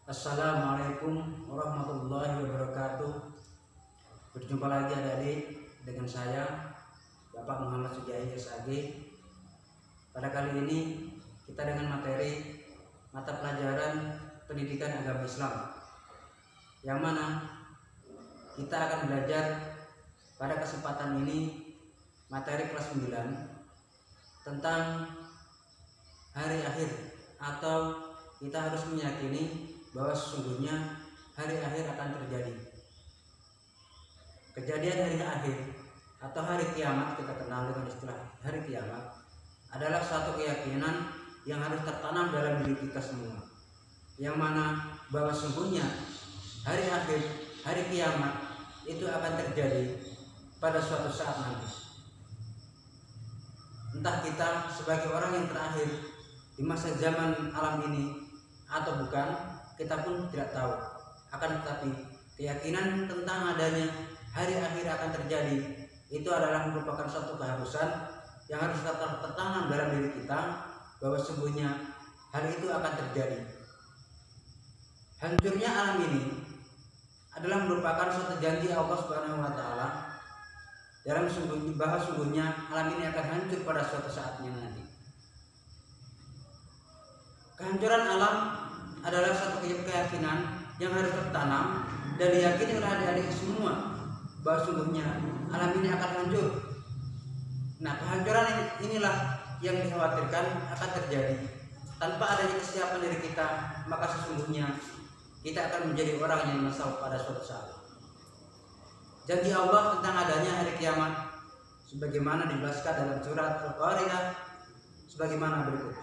Assalamualaikum warahmatullahi wabarakatuh. Berjumpa lagi adik-adik dengan saya Bapak Muhammad Sujai SAG. Pada kali ini kita dengan materi mata pelajaran pendidikan agama Islam, yang mana kita akan belajar pada kesempatan ini materi kelas 9 tentang hari akhir, atau kita harus meyakini bahwa sesungguhnya hari akhir akan terjadi. Kejadian hari akhir atau hari kiamat, kita kenal dengan istilah hari kiamat, adalah suatu keyakinan yang harus tertanam dalam diri kita semua, yang mana bahwa sesungguhnya hari akhir, hari kiamat itu akan terjadi pada suatu saat nanti. Entah kita sebagai orang yang terakhir di masa zaman alam ini atau bukan, kita pun tidak tahu. Akan tetapi keyakinan tentang adanya hari akhir akan terjadi itu adalah merupakan suatu keharusan yang harus tertanam dalam diri kita, bahwa sesungguhnya hal itu akan terjadi. Hancurnya alam ini adalah merupakan suatu janji Allah Subhanahu wa taala dalam bahwa sungguhnya alam ini akan hancur pada suatu saatnya nanti. Kehancuran alam adalah satu keyakinan yang harus tertanam dan diyakini oleh adik-adik semua, bahwa sungguhnya alam ini akan hancur. Nah, kehancuran inilah yang dikhawatirkan akan terjadi. Tanpa adanya kesiapan diri kita, maka sesungguhnya kita akan menjadi orang yang menyesal pada suatu saat. Janji Allah tentang adanya hari kiamat sebagaimana dijelaskan dalam surat Al-Qari'ah sebagaimana berikut.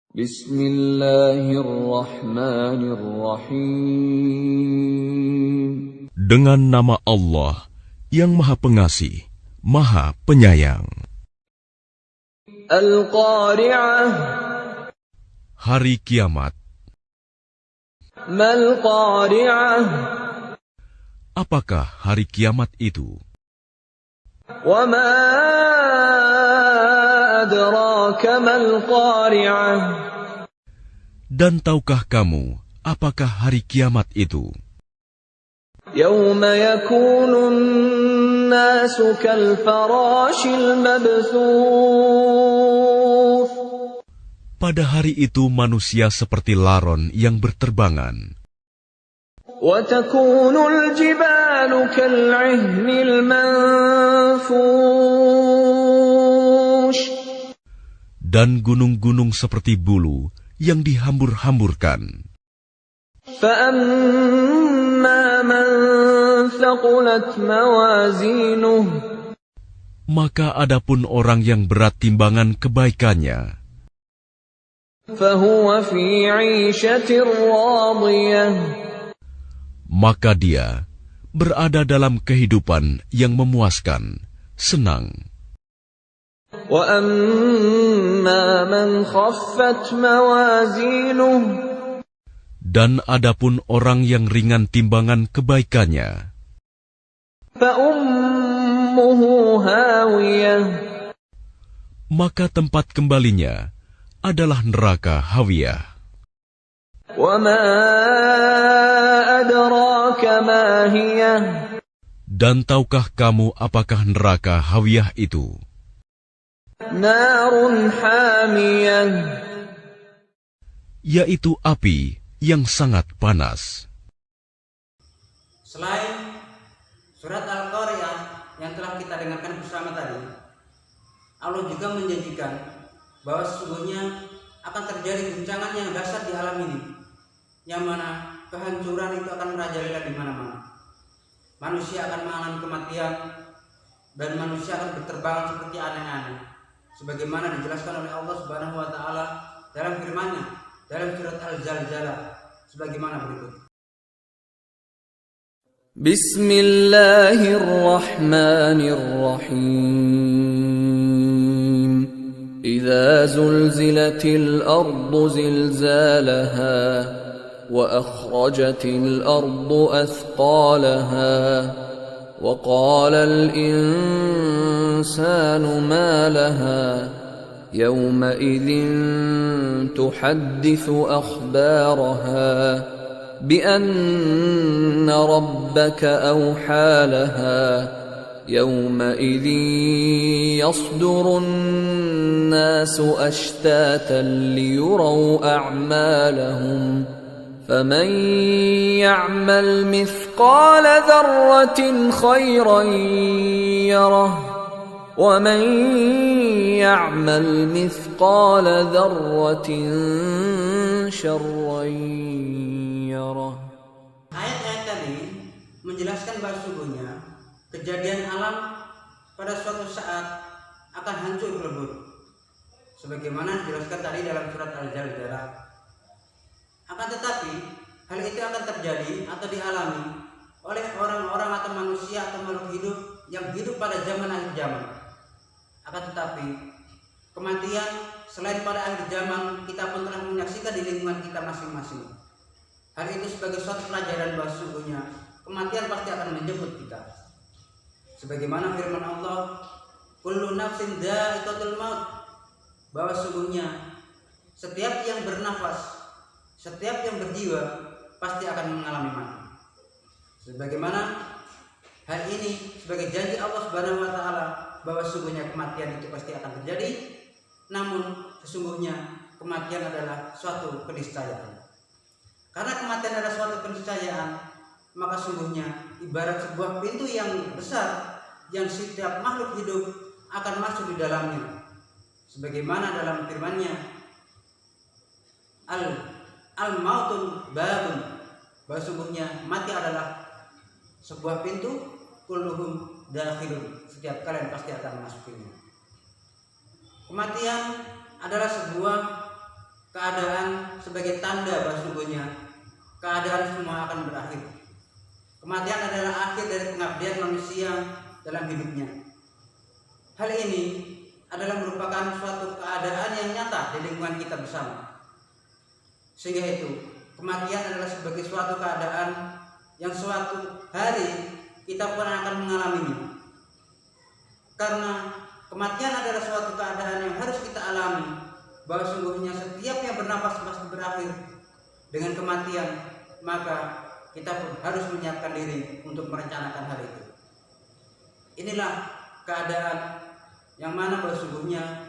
Bismillahirrahmanirrahim. Dengan nama Allah yang Maha Pengasih, Maha Penyayang. Al-Qari'ah. Hari Kiamat. Mal Qari'ah. Apakah hari kiamat itu? Wa ma adraka mal qari'ah. Dan tahukah kamu apakah hari kiamat itu? Yauma yakunun nasu kal farashil mabthuth. Pada hari itu manusia seperti laron yang berterbangan. Wa takunul jibalu kal 'ihnil manfush. Dan gunung-gunung seperti bulu yang dihambur-hamburkan. فَأَمَّا مَنْ ثَقُلَتْ مَوَازِينُهُ. Maka adapun orang yang berat timbangan kebaikannya, فَهُوَ فِي عِيشَةٍ رَاضِيَةٍ. Maka dia berada dalam kehidupan yang memuaskan, senang. وَأَمَّا مَنْ خَفَّتْ مَوَازِينُهُ. Dan adapun orang yang ringan timbangan kebaikannya, فَأُمُّهُ هَاوِيَةٌ. Maka tempat kembalinya adalah neraka Hawiyah. وَمَا أَدْرَاكَ مَا هِيَهْ. Dan tahukah kamu apakah neraka Hawiyah itu? Narun hamiyah. Yaitu api yang sangat panas. Selain surat Al-Qari'ah yang telah kita dengarkan bersama tadi, Allah juga menjanjikan bahwa sesungguhnya akan terjadi guncangan yang dahsyat di alam ini, yang mana kehancuran itu akan merajalela di mana-mana. Manusia akan mengalami kematian dan manusia akan berterbangan seperti aneh-aneh, sebagaimana dijelaskan oleh Allah Subhanahu wa taala dalam firman-Nya dalam surat Al-Zalzalah sebagaimana berikut. Bismillahirrahmanirrahim. Idza zulzilatil ardu zilzalaha wa akhrajatil ardu athqalaha wa qala al-insanu ma laha yawma idzin tuhaddithu akhbaraha بأن ربك أوحى لها يومئذ يصدر الناس أشتاتا ليروا أعمالهم فمن يعمل مثقال ذرة خيرا يره ومن يعمل مثقال ذرة شرا يره. Ayat-ayat tadi menjelaskan bahwa sesungguhnya kejadian alam pada suatu saat akan hancur lebur, sebagaimana dijelaskan tadi dalam surat Al-Zalzalah. Akan tetapi hal itu akan terjadi atau dialami oleh orang-orang atau manusia atau makhluk hidup yang hidup pada zaman akhir zaman. Akan tetapi kematian selain pada akhir zaman kita pun telah menyaksikan di lingkungan kita masing-masing. Hal itu sebagai suatu pelajaran bahwa sesungguhnya kematian pasti akan menjemput kita. Sebagaimana firman Allah, kullu nafsin dha'iqatul maut, bahwa sesungguhnya setiap yang bernafas, setiap yang berjiwa pasti akan mengalami mati. Sebagaimana hal ini sebagai janji Allah Subhanahu wa taala bahwa sesungguhnya kematian itu pasti akan terjadi, namun sesungguhnya kematian adalah suatu keniscayaan. Karena kematian adalah suatu keniscayaan, maka sungguhnya ibarat sebuah pintu yang besar yang setiap makhluk hidup akan masuk di dalamnya. Sebagaimana dalam firman-Nya, al-mautun babun, bahwa sungguhnya mati adalah sebuah pintu, kulluhum dakhilun, setiap kalian pasti akan masukinya. Kematian adalah sebuah keadaan sebagai tanda bahwa sungguhnya keadaan semua akan berakhir. Kematian adalah akhir dari pengabdian manusia dalam hidupnya. Hal ini adalah merupakan suatu keadaan yang nyata di lingkungan kita bersama. Sehingga itu kematian adalah sebagai suatu keadaan yang suatu hari kita pun akan mengalaminya. Karena kematian adalah suatu keadaan yang harus kita alami, bahwa sungguhnya setiap yang bernafas pasti berakhir dengan kematian, maka kita pun harus menyiapkan diri untuk merencanakan hal itu. Inilah keadaan yang mana bahwa sungguhnya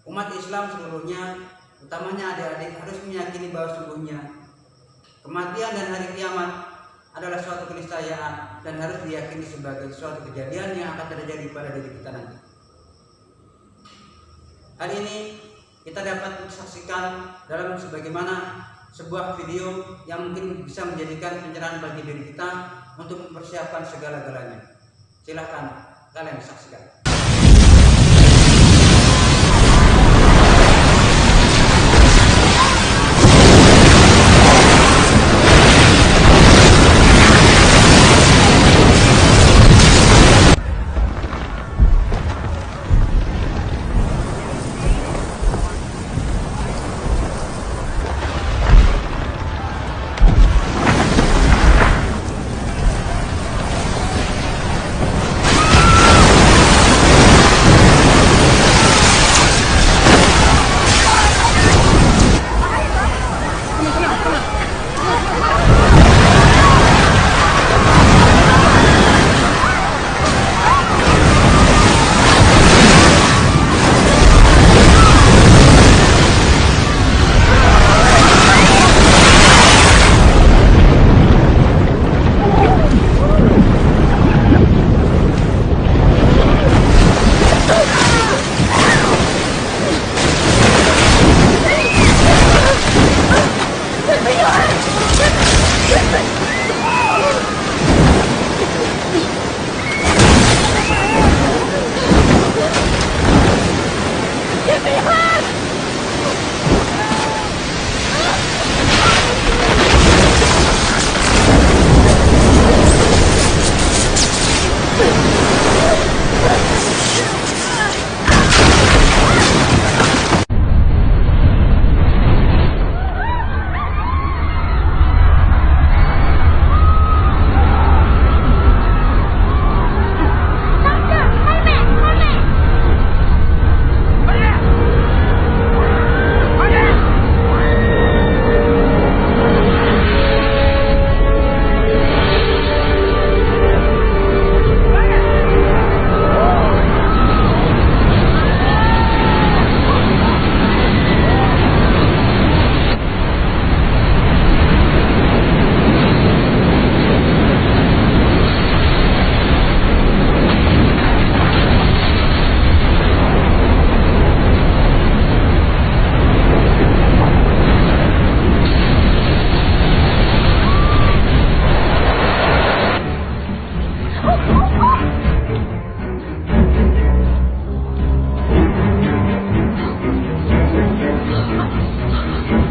umat Islam seluruhnya, utamanya adik-adik, harus meyakini bahwa sungguhnya kematian dan hari kiamat adalah suatu keniscayaan dan harus diyakini sebagai suatu kejadian yang akan terjadi pada diri kita nanti. Hal ini kita dapat saksikan dalam sebagaimana sebuah video yang mungkin bisa menjadikan pencerahan bagi diri kita untuk mempersiapkan segala-galanya. Silakan kalian saksikan.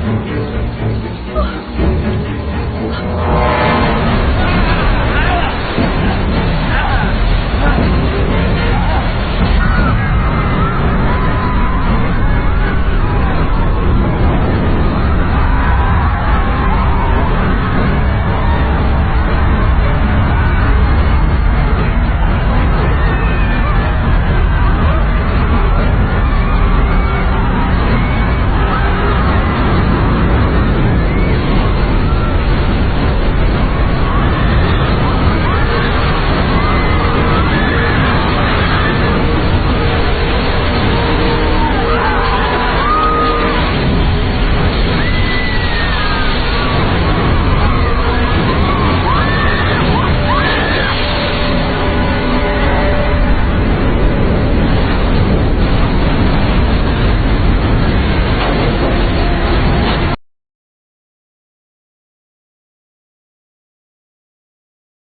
wabarakatuh.